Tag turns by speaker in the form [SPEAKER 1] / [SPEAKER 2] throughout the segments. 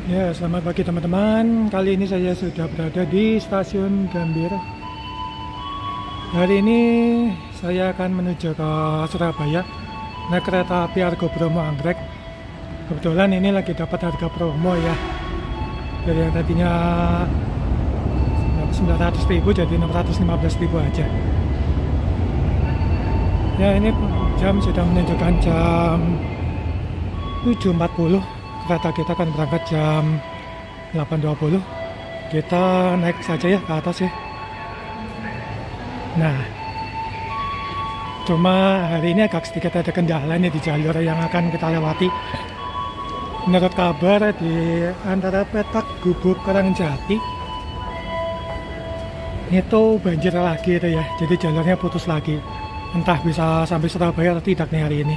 [SPEAKER 1] Ya, selamat pagi teman-teman. Kali ini saya sudah berada di stasiun Gambir. Hari ini saya akan menuju ke Surabaya naik kereta api Argo Bromo Anggrek. Kebetulan ini lagi dapat harga promo ya. Dari yang tadinya 900.000 jadi 615.000 aja. Ya, ini jam sudah menunjukkan jam 7.40. Kereta kita akan berangkat jam 8.20. Kita naik saja ya ke atas ya. Nah, cuma hari ini agak sedikit ada kendala nih di jalur yang akan kita lewati. Menurut kabar di antara Petak Gubuk Karangjati itu banjir lagi itu ya. Jadi jalurnya putus lagi. Entah bisa sampai Surabaya atau tidak nih hari ini.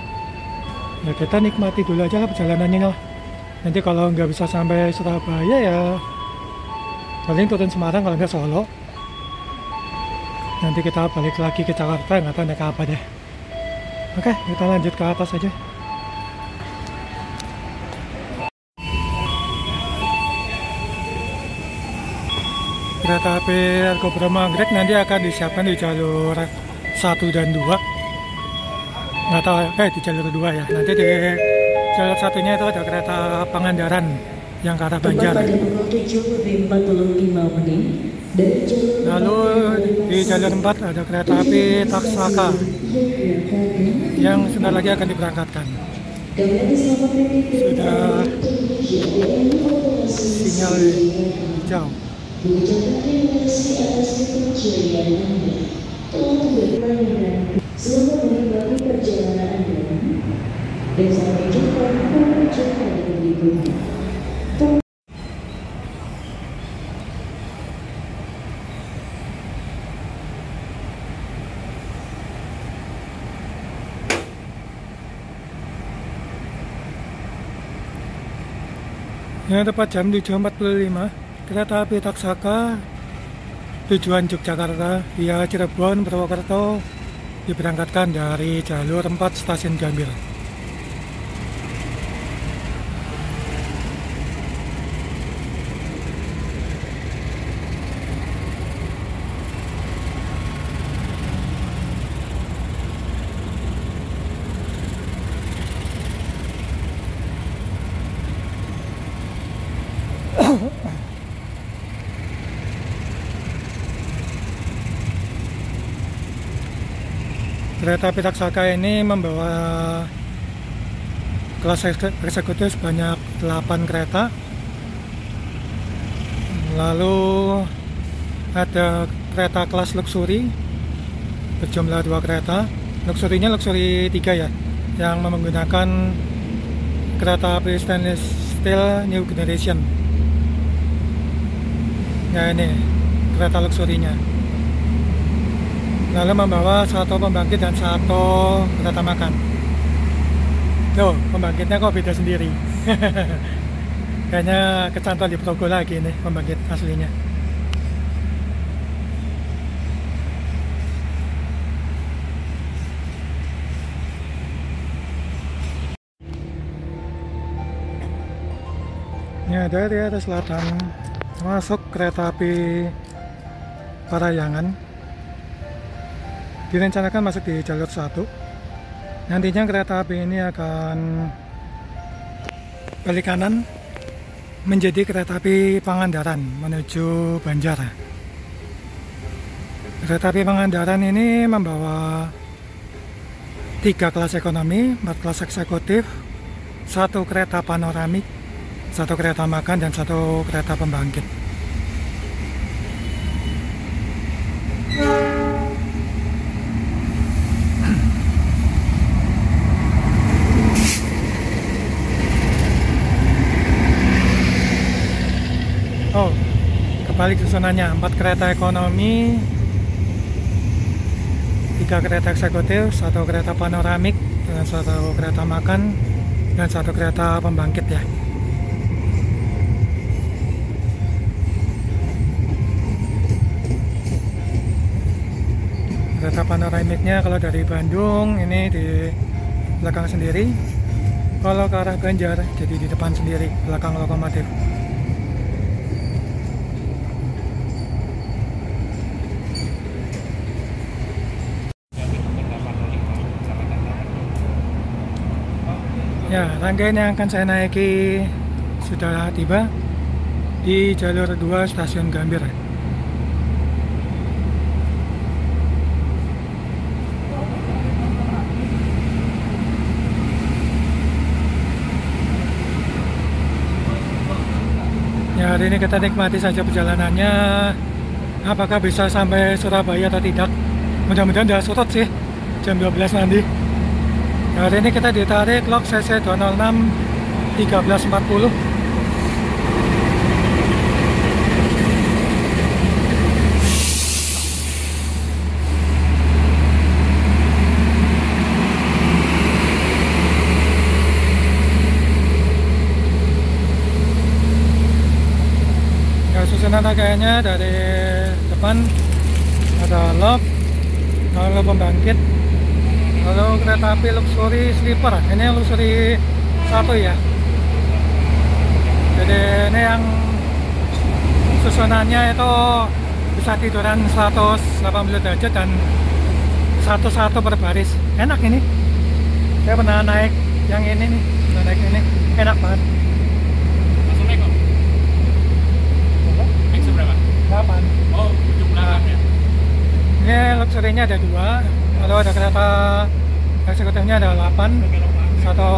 [SPEAKER 1] Ya kita nikmati dulu aja lah perjalanannya lah. Nanti kalau nggak bisa sampai Surabaya ya paling turun Semarang, kalau nggak Solo. Nanti kita balik lagi ke Jakarta, nggak tahu naik apa deh. Oke, kita lanjut ke atas aja. Kereta api Argo Bromo Anggrek nanti akan disiapkan di jalur 1 dan 2. Nggak tahu, di jalur 2 ya. Nanti di jalur satunya itu ada kereta Pangandaran yang ke arah Banjar. Lalu di jalur 4 ada kereta api Taksaka yang sebentar lagi akan diberangkatkan. Sudah sinyal hijau.
[SPEAKER 2] Selamat menikmati perjalanan Anda dan sampai jumpa kali berikutnya.
[SPEAKER 1] Yang tepat jam 7.45, kereta api Taksaka tujuan Yogyakarta via Cirebon, Purwokerto diberangkatkan dari jalur 4 stasiun Gambir. Kereta api Taksaka ini membawa kelas eksekutif sebanyak 8 kereta. Lalu ada kereta kelas luxury berjumlah 2 kereta. Luxury-nya luxury 3 ya, yang menggunakan kereta api stainless steel new generation. Ya ini kereta luxury-nya. Lalu membawa 1 pembangkit dan 1 kereta makan. Tuh, pembangkitnya kok beda sendiri. Kayaknya kecantol di Progo lagi nih pembangkit aslinya. Ini ada di atas selatan masuk kereta api Parahyangan. Direncanakan masuk di jalur 1. Nantinya kereta api ini akan balik kanan menjadi kereta api Pangandaran menuju Banjar. Kereta api Pangandaran ini membawa 3 kelas ekonomi, 4 kelas eksekutif, 1 kereta panoramik, 1 kereta makan, dan 1 kereta pembangkit. Oh, kebalik susunannya, 4 kereta ekonomi, 3 kereta eksekutif, 1 kereta panoramik, dan 1 kereta makan, dan 1 kereta pembangkit ya. Kereta panoramiknya kalau dari Bandung ini di belakang sendiri. Kalau ke arah Banjar, jadi di depan sendiri, belakang lokomotif. Ya, rangkaian yang akan saya naiki sudah tiba di jalur 2 stasiun Gambir. Ya, hari ini kita nikmati saja perjalanannya. Apakah bisa sampai Surabaya atau tidak? Mudah-mudahan udah surut sih jam 12 nanti. Hari ini kita ditarik log CC 206 1340. Ya, susunan rangkaiannya dari depan ada log, lalu pembangkit, lalu kereta api luxury sleeper. Ini luxury 1 ya. Jadi ini yang susunannya itu bisa tiduran 180 derajat dan satu-satu per baris. Enak ini. Saya pernah naik yang ini nih, pernah naik ini. Enak banget.
[SPEAKER 3] Langsung naik kok? Naik seberapa?
[SPEAKER 1] 8.
[SPEAKER 3] Oh, ujung belakang ya?
[SPEAKER 1] Ini luxury-nya ada 2. Lalu ada kereta eksekutifnya ada 8. Satu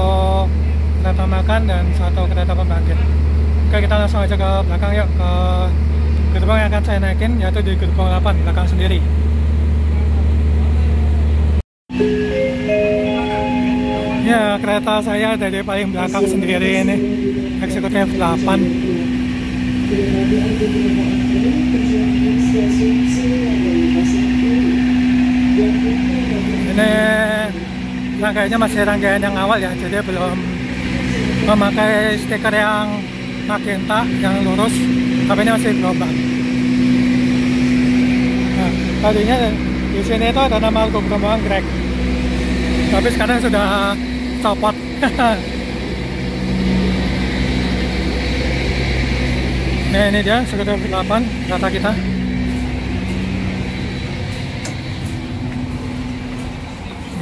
[SPEAKER 1] kereta makan dan satu kereta pembangkit. Oke, kita langsung aja ke belakang yuk, ke gerbong yang akan saya naikin, yaitu di gerbong 8 belakang sendiri. Ya, kereta saya dari paling belakang sendiri ini, eksekutif 8. Ini rangkaiannya masih rangkaian yang awal ya, jadi belum memakai stiker yang magenta yang lurus, tapi ini masih gelombang. Nah, tadinya di sini itu ada nama gelombang Greg, tapi sekarang sudah copot. Nah, ini dia sekitar 8 kereta kita.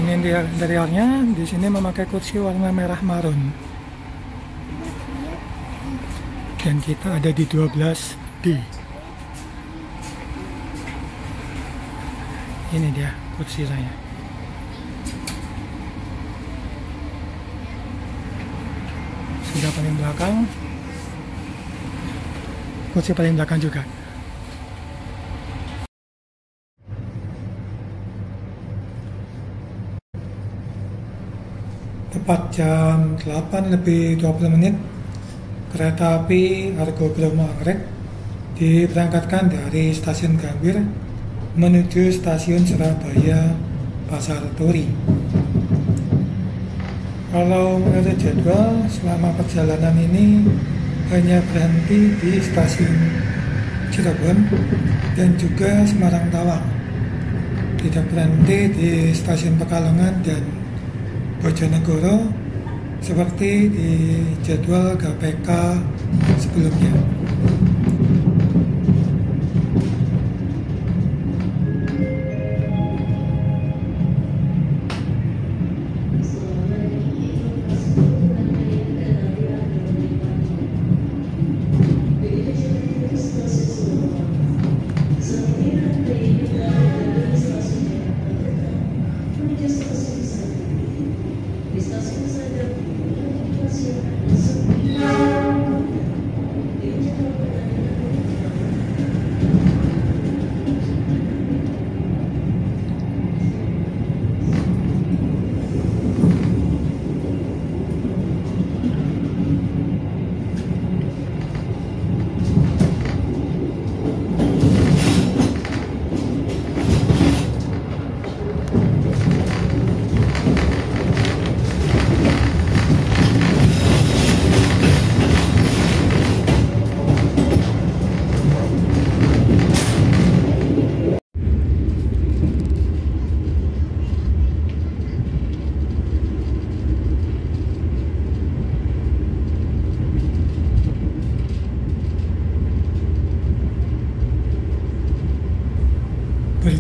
[SPEAKER 1] Ini interiornya, di sini memakai kursi warna merah marun. Dan kita ada di 12D. Ini dia kursi saya. Sudah paling belakang. Kursi paling belakang juga. Tepat jam 8 lebih 20 menit, kereta api Argo Bromo Anggrek diberangkatkan dari stasiun Gambir menuju stasiun Surabaya Pasar Turi. Kalau menurut jadwal, selama perjalanan ini hanya berhenti di stasiun Cirebon dan juga Semarang Tawang. Tidak berhenti di stasiun Pekalongan dan Bojonegoro seperti di jadwal GPK sebelumnya.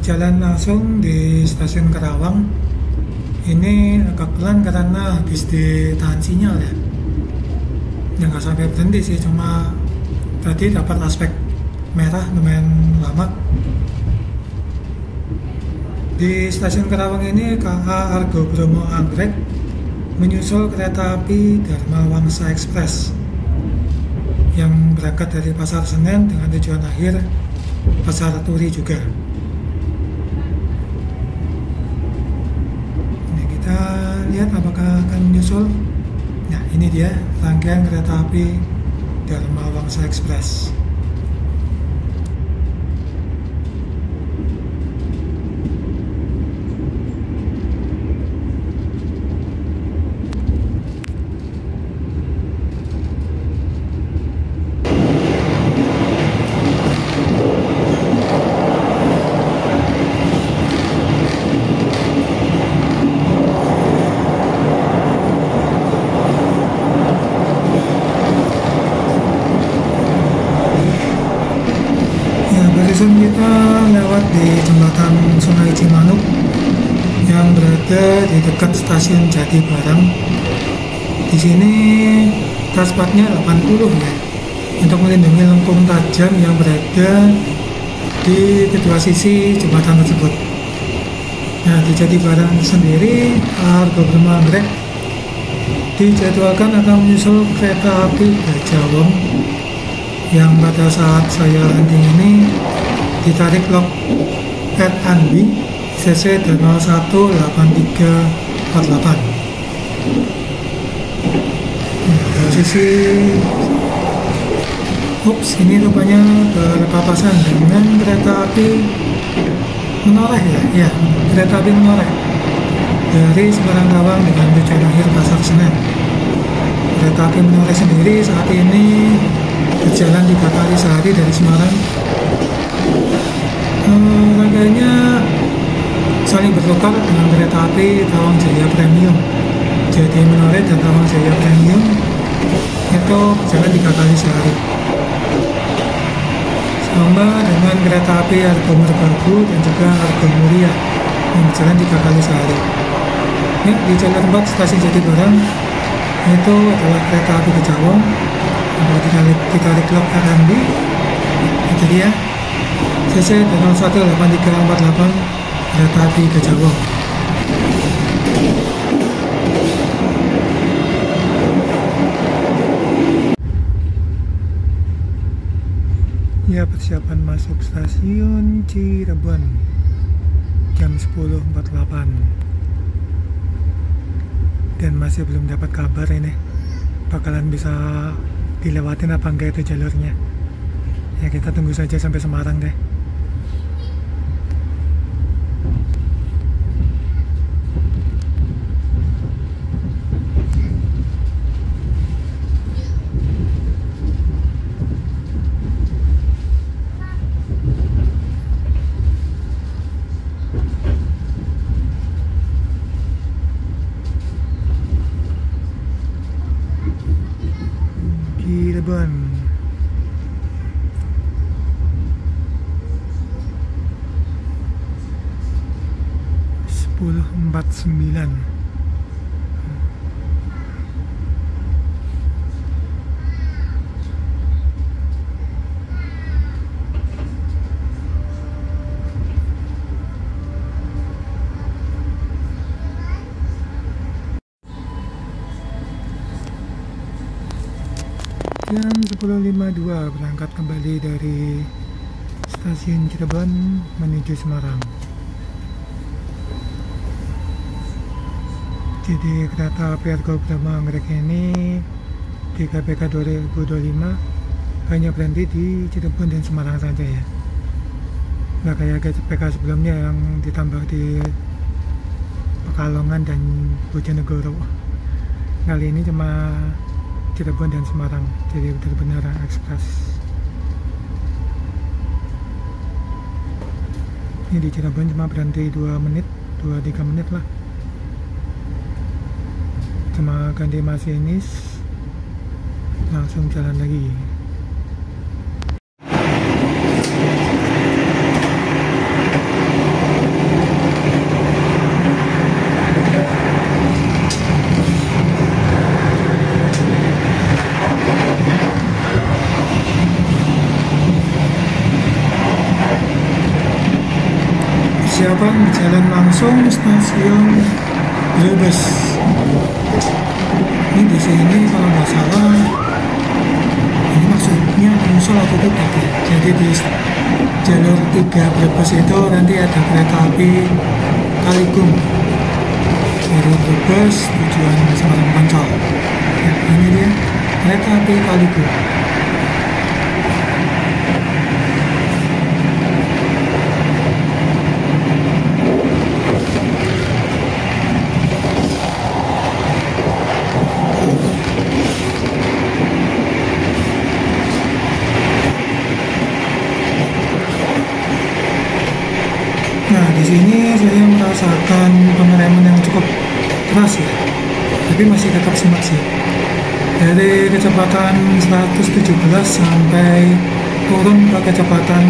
[SPEAKER 1] jalan langsung di stasiun Karawang. Ini agak pelan karena habis ditahan sinyal ya. Ya nggak sampai berhenti sih, cuma tadi dapat aspek merah lumayan lama. Di stasiun Karawang ini KA Argo Bromo Anggrek menyusul kereta api Dharma Wangsa Express yang berangkat dari Pasar Senen dengan tujuan akhir Pasar Turi juga. Ini kita lihat apakah akan menyusul. Nah, ini dia rangkaian kereta api Dharma Wangsa Express. Barusan kita lewat di jembatan Sungai Cimanuk yang berada di dekat stasiun Jati Barang. Di sini transportnya 80 ya, untuk melindungi lengkung tajam yang berada di kedua sisi jembatan tersebut. Nah, di Jati Barang sendiri Argo Bromo Anggrek dijadwalkan akan menyusul kereta api Gajah Wong yang pada saat saya landing ini ditarik log R&B CC 018348. Posisi ini rupanya berpapasan dengan kereta api menoreh ya, kereta api menoreh dari Semarang Karawang dengan tujuan akhir Pasar Senen. Kereta api menoreh sendiri saat ini berjalan 3 kali sehari dari Semarang. Rangkaiannya saling bertukar dengan kereta api Tawang Jaya Premium. Jadi Menoreh dan Tawang Jaya Premium itu berjalan 3 kali sehari. Sama dengan kereta api Argo Merbabu dan juga Argo Mulia yang berjalan 3 kali sehari. Ya, di jalur 4 stasiun Jati Barang itu adalah kereta api Gajah Wong ditarik log R&B. Itu dia CC 018348 kereta api Gajah Wong. Ya, persiapan masuk stasiun Cirebon jam 10.48 dan masih belum dapat kabar ini bakalan bisa dilewatin apa enggak itu jalurnya. Ya, kita tunggu saja sampai Semarang deh. Cirebon. Sepuluh 49. Jam 10.52 berangkat kembali dari stasiun Cirebon menuju Semarang. Jadi kereta api Argo Bromo Anggrek ini di KPK 2025 hanya berhenti di Cirebon dan Semarang saja ya. Nggak kayak KPK sebelumnya yang ditambah di Pekalongan dan Bojonegoro. Kali ini cuma Cirebon dan Semarang, jadi benar-benar ekspres. Ini di Cirebon cuma berhenti 2 menit, 2-3 menit lah. Cuma ganti masinis, langsung jalan lagi. jalan langsung stasiun Brebes. Ini di sini kalau nggak salah, ini maksudnya menyusul atau tidak ya. Jadi di jalur 3 Brebes itu nanti ada kereta api Kaligung dari Brebes tujuan Semarang Poncol. Nah, ini dia kereta api Kaligung. Nah, di sini saya merasakan pengereman yang cukup keras ya, tapi masih tetap smart sih. Dari kecepatan 117 sampai turun ke kecepatan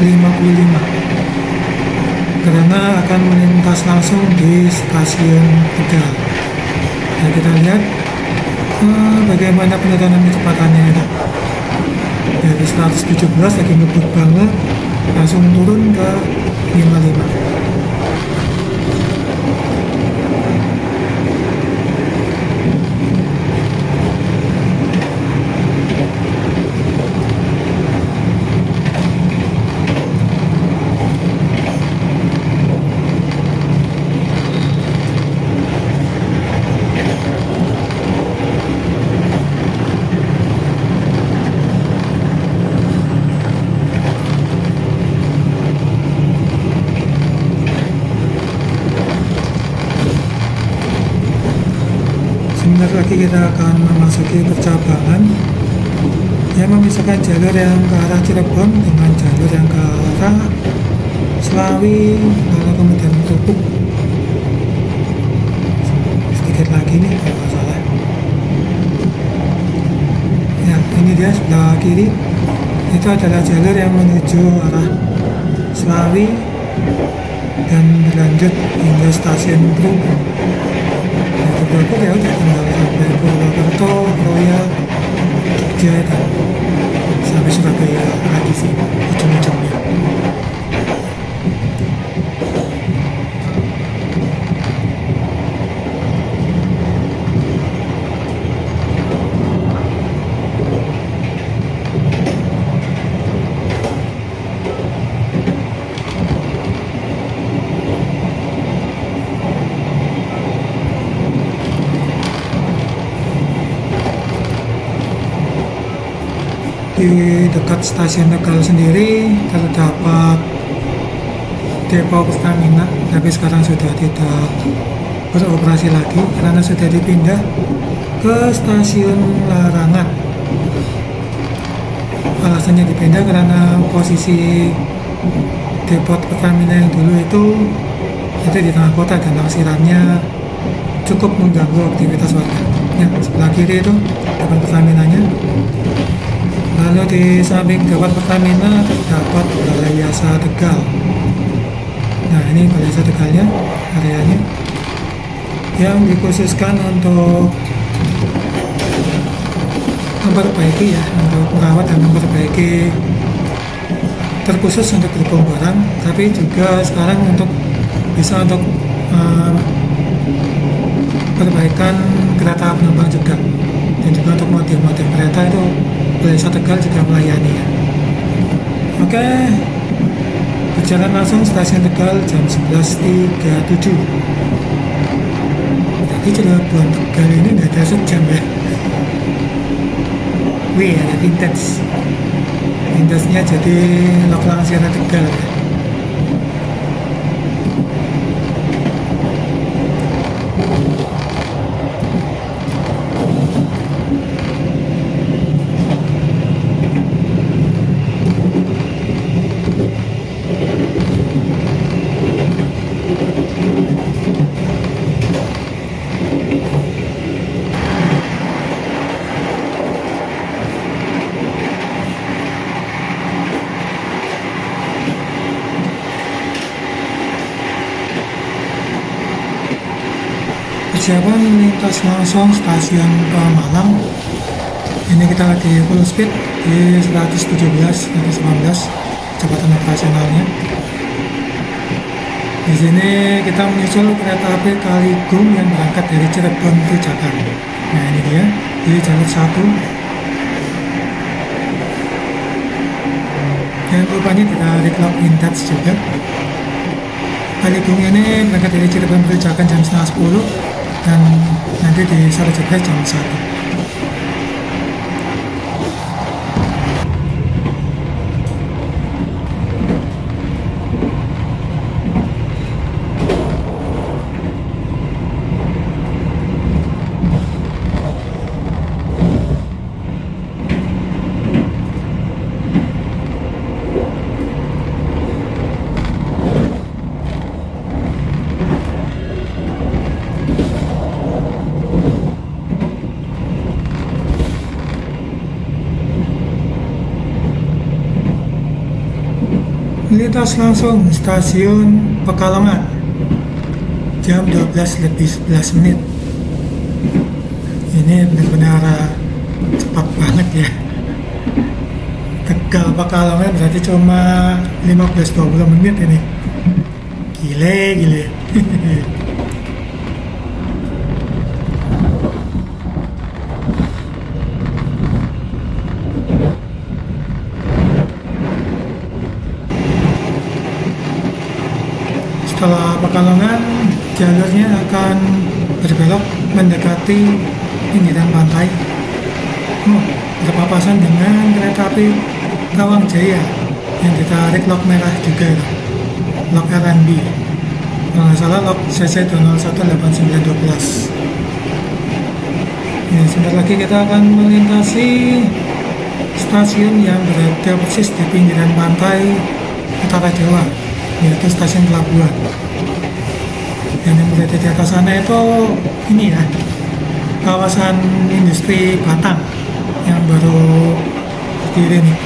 [SPEAKER 1] 55, karena akan melintas langsung di stasiun Tegal. Nah, kita lihat bagaimana penurunan kecepatannya itu. Dari 117 lagi ngebut banget, langsung turun ke 55. Sebentar lagi kita akan memasuki percabangan yang memisahkan jalur yang ke arah Cirebon dengan jalur yang ke arah Slawi, lalu kemudian Krupuk. Sedikit lagi nih kalau nggak salah. Ya, ini dia sebelah kiri. Itu adalah jalur yang menuju arah Slawi dan berlanjut hingga stasiun Krupuk. Krupuk ya udah tinggal sampai Purwokerto, Roya, Jogja dan sampai Surabaya lagi sih ujung-ujungnya. Di dekat stasiun Tegal sendiri terdapat depo Pertamina, tapi sekarang sudah tidak beroperasi lagi karena sudah dipindah ke stasiun Larangan. Alasannya dipindah karena posisi depo Pertamina yang dulu itu di tengah kota dan parkirannya cukup mengganggu aktivitas warga. Ya, sebelah kiri itu depo Pertaminanya. Lalu di samping depan Pertamina terdapat Balai Yasa Tegal. Nah, ini Balai Yasa Tegalnya, areanya yang dikhususkan untuk memperbaiki ya, untuk merawat dan memperbaiki, terkhusus untuk gerbong barang, tapi juga sekarang bisa untuk perbaikan kereta penumpang juga, dan juga untuk model-model kereta itu Balai Yasa Tegal juga melayani ya. Oke, berjalan langsung stasiun Tegal jam 11.37. Tapi Cirebon Tegal ini nggak ada sejam ya. Wih, ada vintage. Vintage-nya jadi lok langsir Tegal ya. Persiapan melintas langsung stasiun Malang. Ini kita lagi full speed di 117, 119 kecepatan operasionalnya. Di sini kita menyusul kereta api Kaligung yang berangkat dari Cirebon ke Jakarta. Nah ini dia di jalur 1. Dan rupanya ditarik lock intouch juga. Kaligung ini berangkat dari Cirebon ke Jakarta jam 9.30 dan nanti di Sarjabres jam 1. Lintas langsung stasiun Pekalongan jam 12:11. Ini benar-benar cepat banget ya. Tegal Pekalongan berarti cuma 15-20 menit ini. Gile. Setelah Pekalongan, jalurnya akan berbelok mendekati pinggiran pantai. Berpapasan dengan kereta api Tawang Jaya yang ditarik lok merah juga, lok R&B. Kalau nggak salah lok CC 2018912. Ya, sebentar lagi kita akan melintasi stasiun yang berada persis di pinggiran pantai utara Jawa, yaitu stasiun Pelabuhan. Dan yang berada di atas sana itu ini ya, kawasan industri Batang yang baru berdiri nih.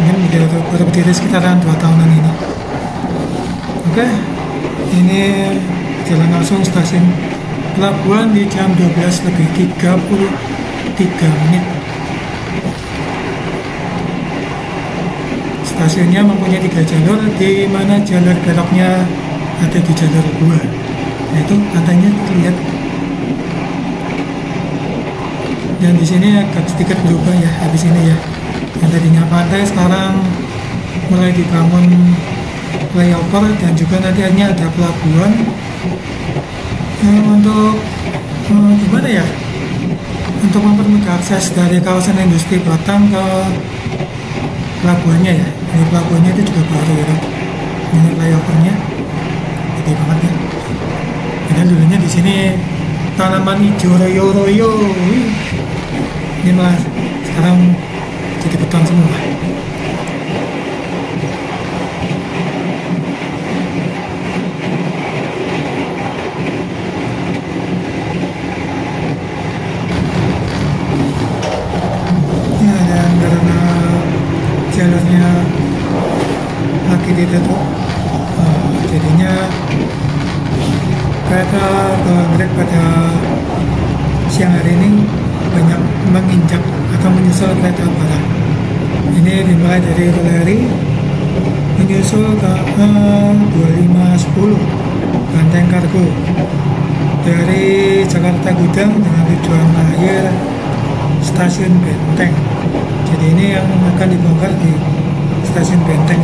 [SPEAKER 1] Mungkin baru berdiri sekitaran 2 tahunan ini. Oke, ini jalan langsung stasiun Pelabuhan di jam 12:33. Stasiunnya mempunyai 3 jalur, di mana jalur beloknya ada di jalur 2. Nah itu katanya terlihat. Dan di sini agak sedikit berubah ya habis ini ya. Yang tadinya pantai sekarang mulai dibangun flyover dan juga nanti hanya ada pelabuhan. Untuk gimana ya? Untuk mempermudah akses dari kawasan industri Batang ke pelabuhannya ya. Ini pelabuhannya itu juga baru ya. Ini flyovernya gede banget ya. Dan dulunya di sini tanaman hijau royo-royo. Ini malah sekarang jadi beton semua. Ya, dan karena jalurnya lagi ditutup, jadinya kereta Grab pada siang hari ini banyak menginjak atau menyusul kereta barang. Ini dimulai dari Roleri menyusul ke 2510 Banteng Kargo dari Jakarta Gudang dengan tujuan akhir stasiun Benteng. Jadi ini yang akan dibongkar di stasiun Benteng.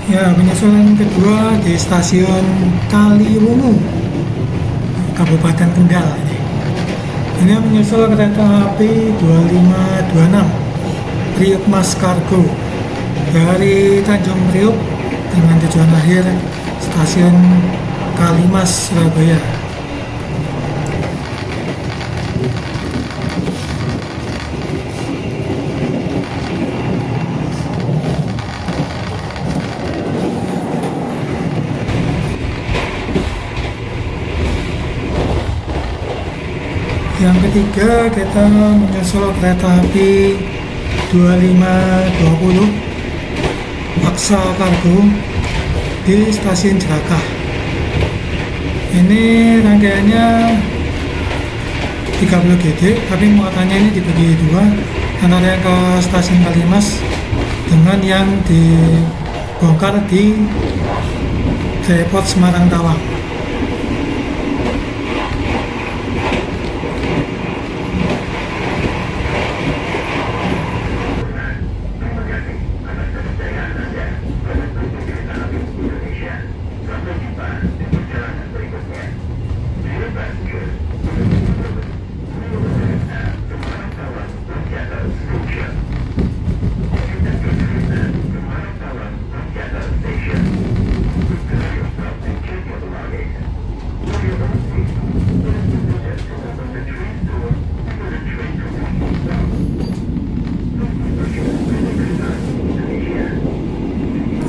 [SPEAKER 1] Ya, penyusulan kedua di stasiun Kaliwungu, Kabupaten Kendal ini. Ini menyusul kereta api 2526 Priuk Mas Kargo dari Tanjung Priuk dengan tujuan akhir stasiun Kalimas, Surabaya. Yang ketiga, kita menyusul kereta api 2520 Paksa Kargo di stasiun Jerakah. Ini rangkaiannya 30 GD, tapi muatannya ini dibagi dua, antara yang ke stasiun Kalimas dengan yang dibongkar di Depot Semarang Tawang.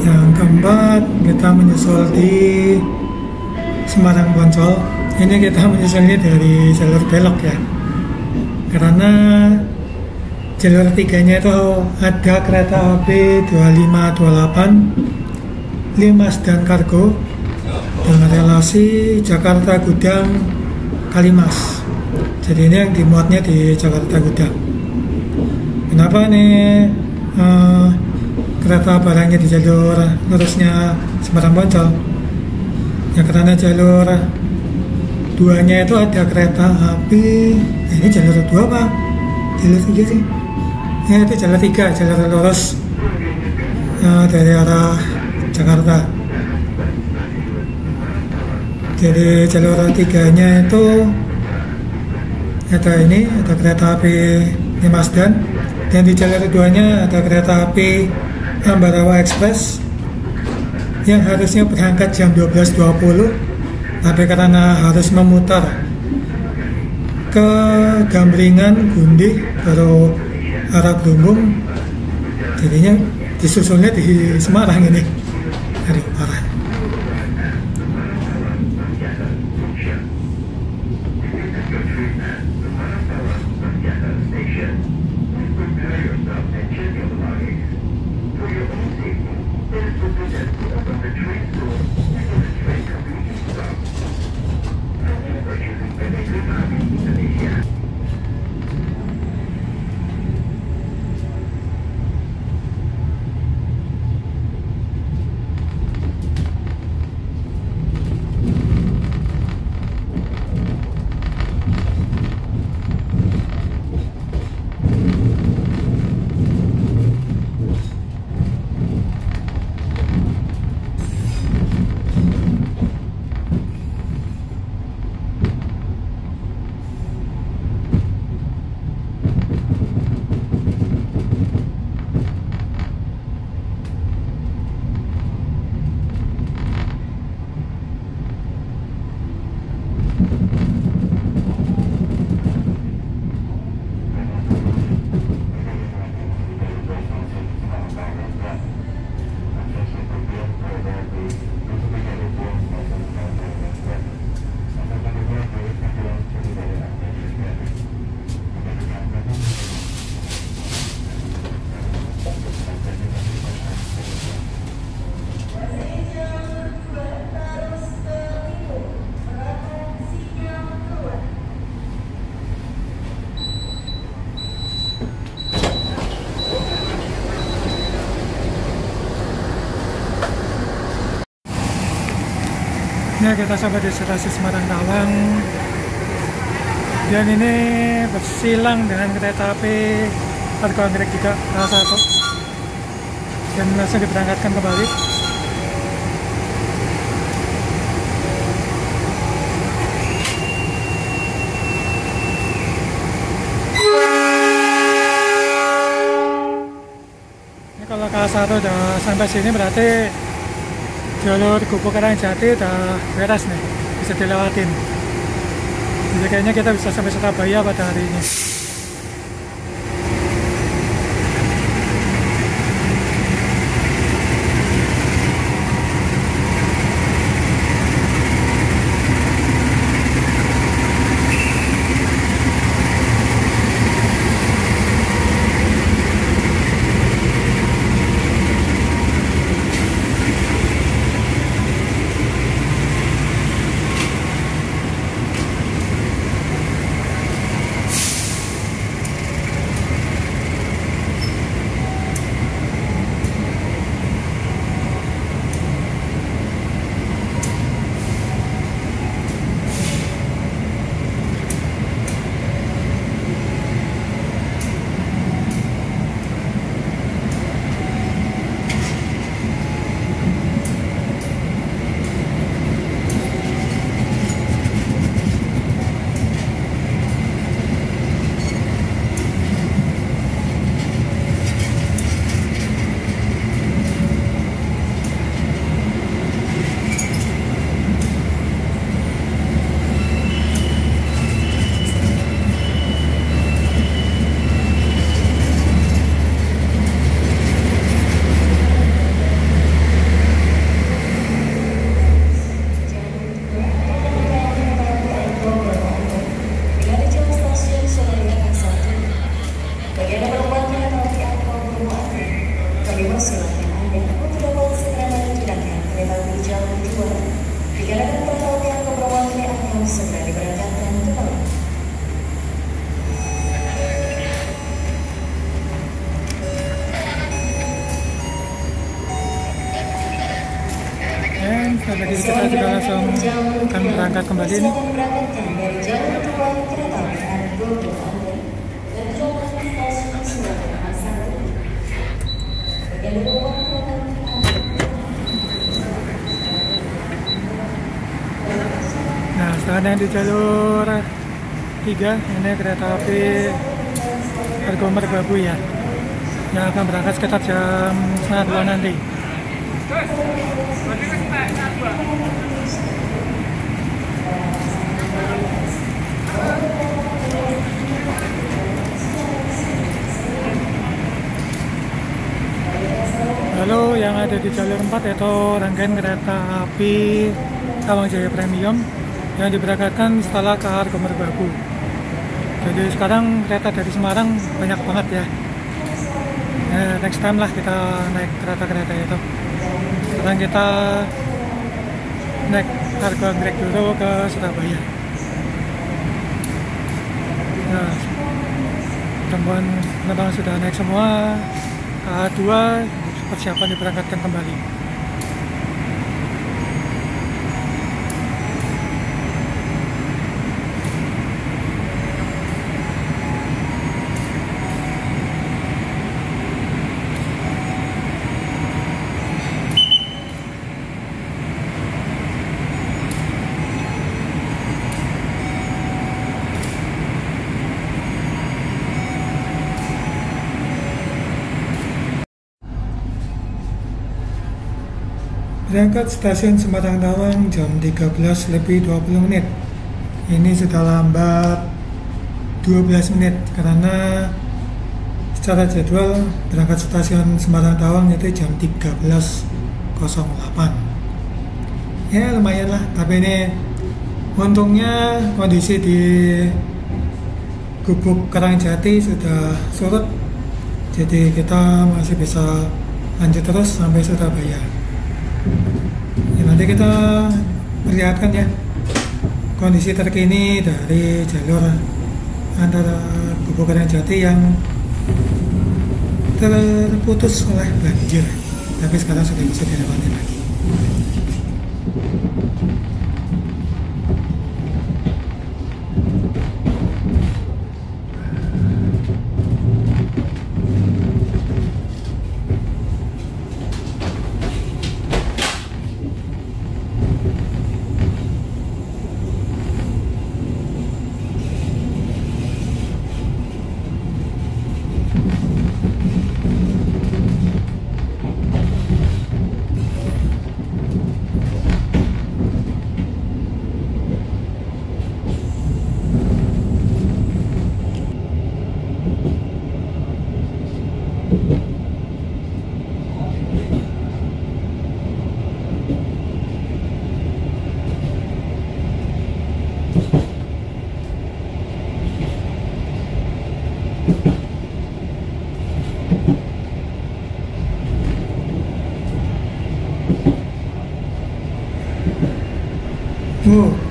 [SPEAKER 1] Yang keempat, kita menyusul di Semarang Poncol. Ini kita menyusulnya dari jalur belok ya, karena jalur tiganya itu ada kereta api 2528 Limas dan Kargo dengan relasi Jakarta Gudang Kalimas. Jadi ini yang dimuatnya di Jakarta Gudang. Kenapa nih kereta barangnya di jalur lurusnya Semarang Poncol? Ya karena jalur duanya itu ada kereta api, ini jalur 2 apa? Jalur 3 sih? Ya itu jalur 3, jalur lurus dari arah Jakarta. Jadi jalur 3-nya itu ada kereta api Limas dan di jalur 2-nya ada kereta api Ambarawa Express yang harusnya berangkat jam 12.20, tapi karena harus memutar ke Gambringan, Gundi, baru arah Gelumbung, jadinya disusulnya di Semarang ini. Aduh, parah. Ya, kita sampai di stasiun Semarang Tawang, dan ini bersilang dengan kereta api Kargo Anggrek juga salah satu, dan langsung diberangkatkan kembali. Satu udah sampai sini berarti jalur Gubuk Karangjati udah beres nih, bisa dilewatin. Jadi kayaknya kita bisa sampai Surabaya pada hari ini. Dan lagi kita juga langsung akan berangkat kembali nih. Nah, sekarang di jalur 3 ini kereta api Argo Merbabu ya, yang akan berangkat sekitar jam 1:30 nanti. Lalu yang ada di jalur 4 yaitu rangkaian kereta api Tawang Jaya Premium yang diberangkatkan setelah ke Argo Merbabu. Jadi sekarang kereta dari Semarang banyak banget ya. Nah, next time lah kita naik kereta-kereta itu. Sekarang kita naik Argo Anggrek dulu ke Surabaya. Nah, teman-teman penumpang sudah naik semua. KA2 persiapan diberangkatkan kembali. Berangkat stasiun Semarang Tawang jam 13:20. Ini sudah lambat 12 menit karena secara jadwal berangkat stasiun Semarang Tawang itu jam 13:08. Ya lumayan lah, tapi ini untungnya kondisi di Gubuk Karangjati sudah surut, jadi kita masih bisa lanjut terus sampai Surabaya. Ya, nanti kita perlihatkan ya kondisi terkini dari jalur antara Gubuk Karangjati yang terputus oleh banjir, tapi sekarang sudah bisa dilewati lagi.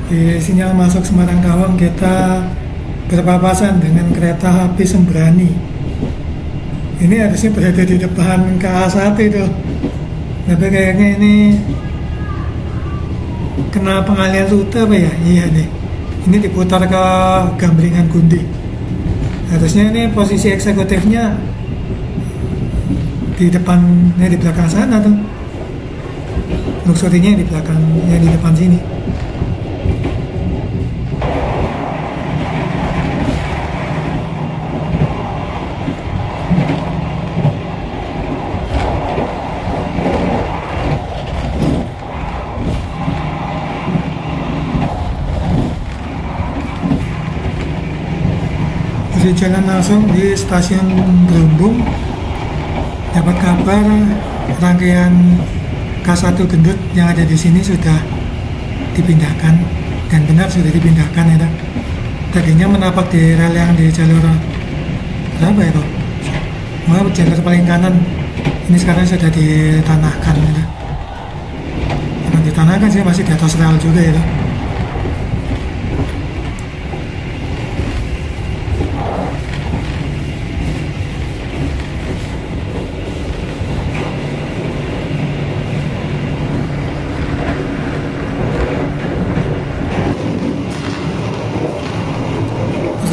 [SPEAKER 1] Di sinyal masuk Semarang Cawang kita berpapasan dengan kereta api Sembrani. Ini harusnya berada di depan KA1 itu, tapi kayaknya ini kena pengalian rute apa ya? Iya nih, ini diputar ke Gambringan Gundi. Harusnya ini posisi eksekutifnya di depannya, di belakang sana tuh. Luxurinya di belakang, ya di depan sini. Di jalan langsung di stasiun Berumbung dapat kabar rangkaian K1 Gendut yang ada di sini sudah dipindahkan, dan benar sudah dipindahkan ya. Tadinya menapak di rel yang di jalur berapa ya kok? Jalur paling kanan, ini sekarang sudah ditanahkan ya. Bukan ditanahkan sih, masih di atas rel juga ya.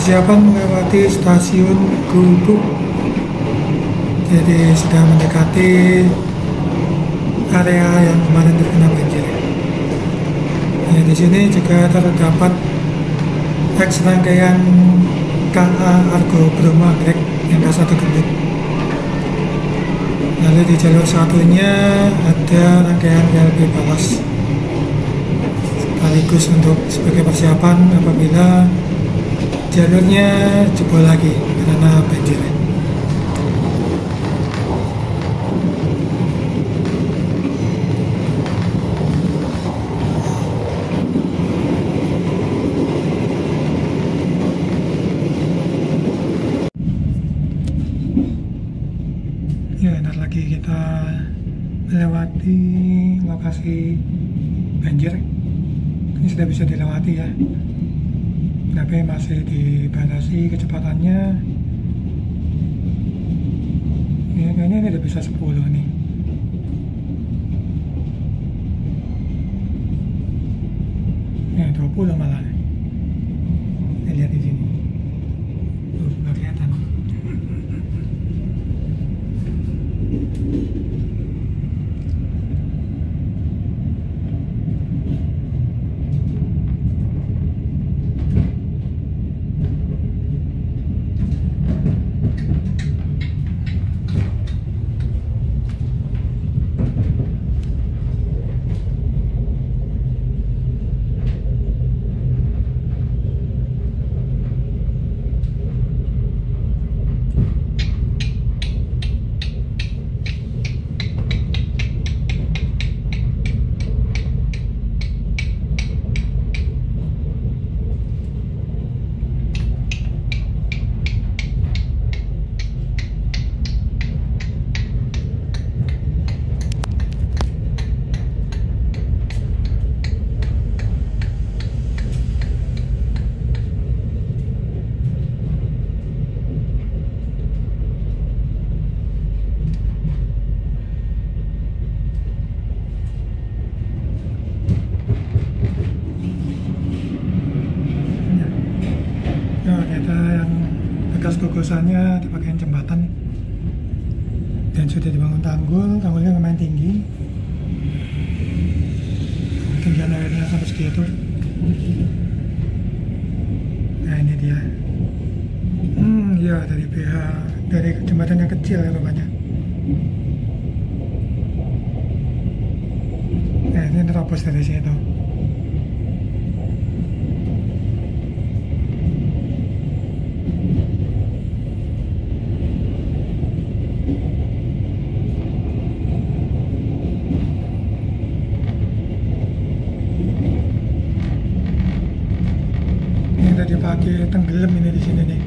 [SPEAKER 1] Persiapan melewati stasiun Gubuk, jadi sudah mendekati area yang kemarin terkena banjir. Ya, di sini juga terdapat eks rangkaian KA Argo Bromo Anggrek yang K1 Gendut. Lalu di jalur satunya ada rangkaian KLB Balas, sekaligus untuk sebagai persiapan apabila jalurnya jebol lagi karena banjir. Ya, ntar lagi kita melewati lokasi banjir. Ini sudah bisa dilewati ya, tapi masih dibatasi kecepatannya. Ya, kayaknya ini udah bisa 10 nih. Ya, 20 malah. Lihat di sini. Tuh, nggak kelihatan. Bekas gugusannya dipakai jembatan dan sudah dibangun tanggulnya lumayan tinggi, ketinggian airnya sampai segitu. Nah, ini dia. Ya, dari jembatan yang kecil ya rupanya. Nah, ini terobos dari situ. Udah dipakai tenggelam ini di sini nih.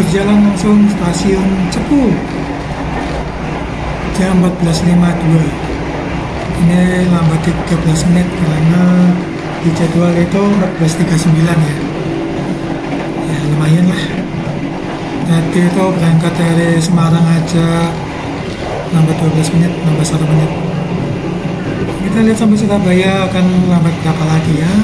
[SPEAKER 1] berjalan langsung stasiun Cepu jam 14.52. Ini lambat 13 menit karena di jadwal itu 14.39 ya. Ya lumayan lah. Tadi itu berangkat dari Semarang aja lambat 12 menit, nambah 1 menit. Kita lihat sampai Surabaya akan lambat berapa lagi ya.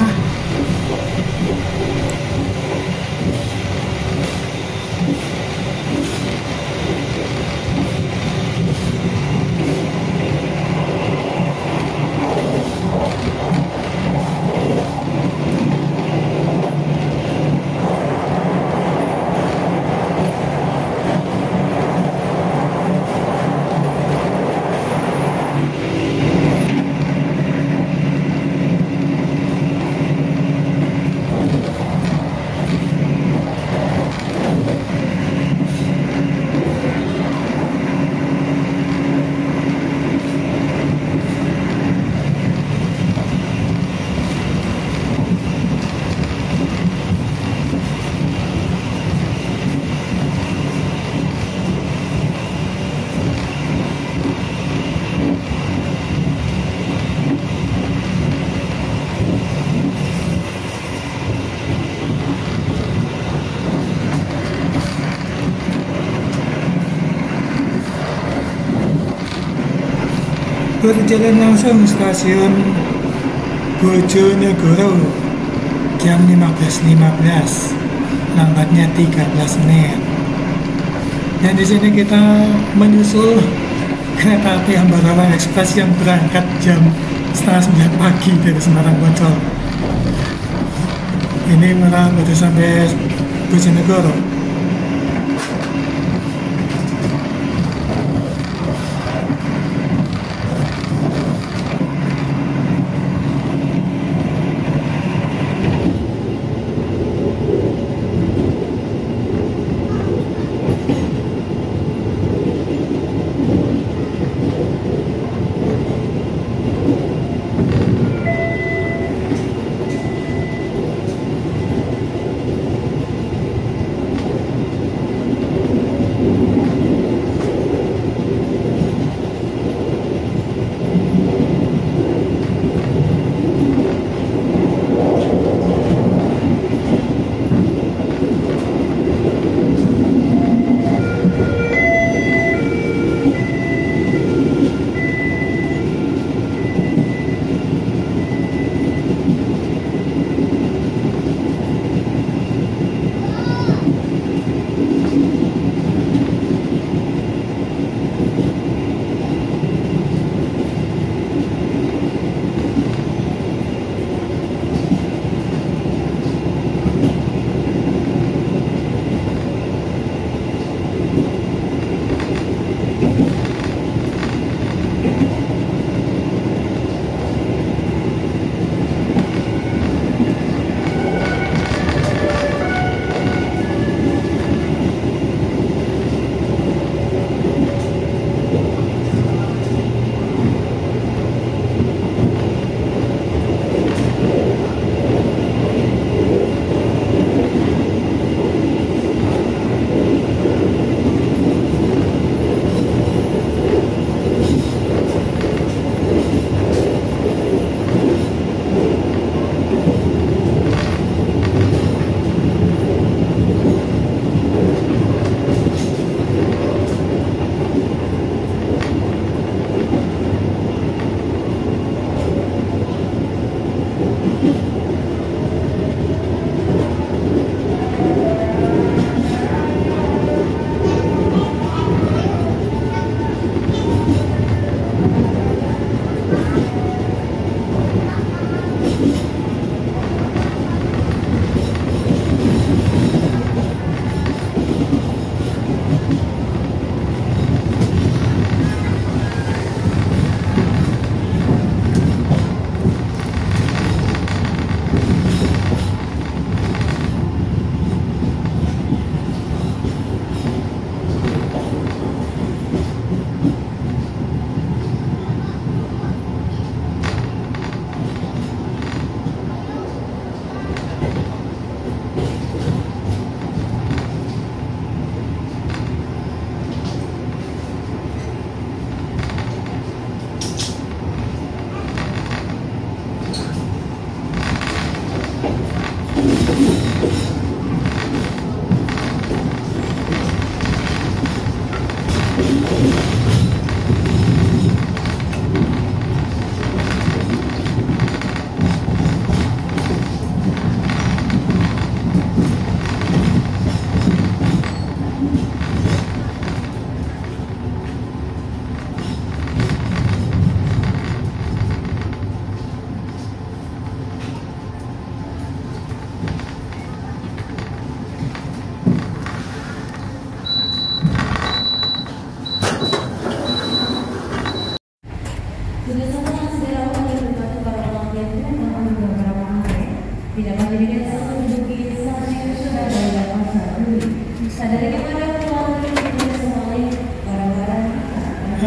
[SPEAKER 1] Berjalan langsung stasiun Bojonegoro jam 15.15, lambatnya 13 menit. Dan di sini kita menyusul kereta api Ambarawa Express yang berangkat jam setengah 9 pagi dari Semarang Poncol. Ini malah baru sampai Bojonegoro.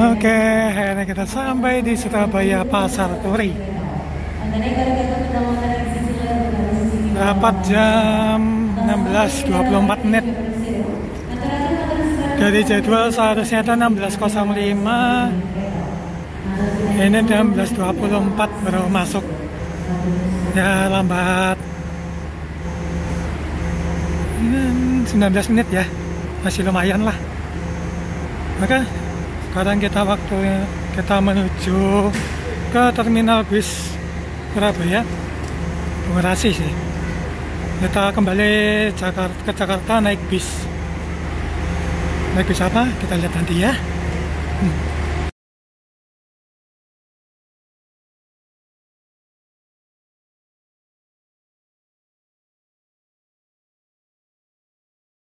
[SPEAKER 1] Oke, akhirnya kita sampai di Surabaya Pasar Turi. Rapat jam 16.24 menit. Dari jadwal seharusnya itu 16.05. Ini jam 16.24 baru masuk. Ya lambat 19 menit ya. Masih lumayan lah. Oke, sekarang kita menuju ke terminal bis Surabaya. Pengerasi sih. Kita kembali ke Jakarta naik bis. Naik bis apa? Kita lihat nanti ya.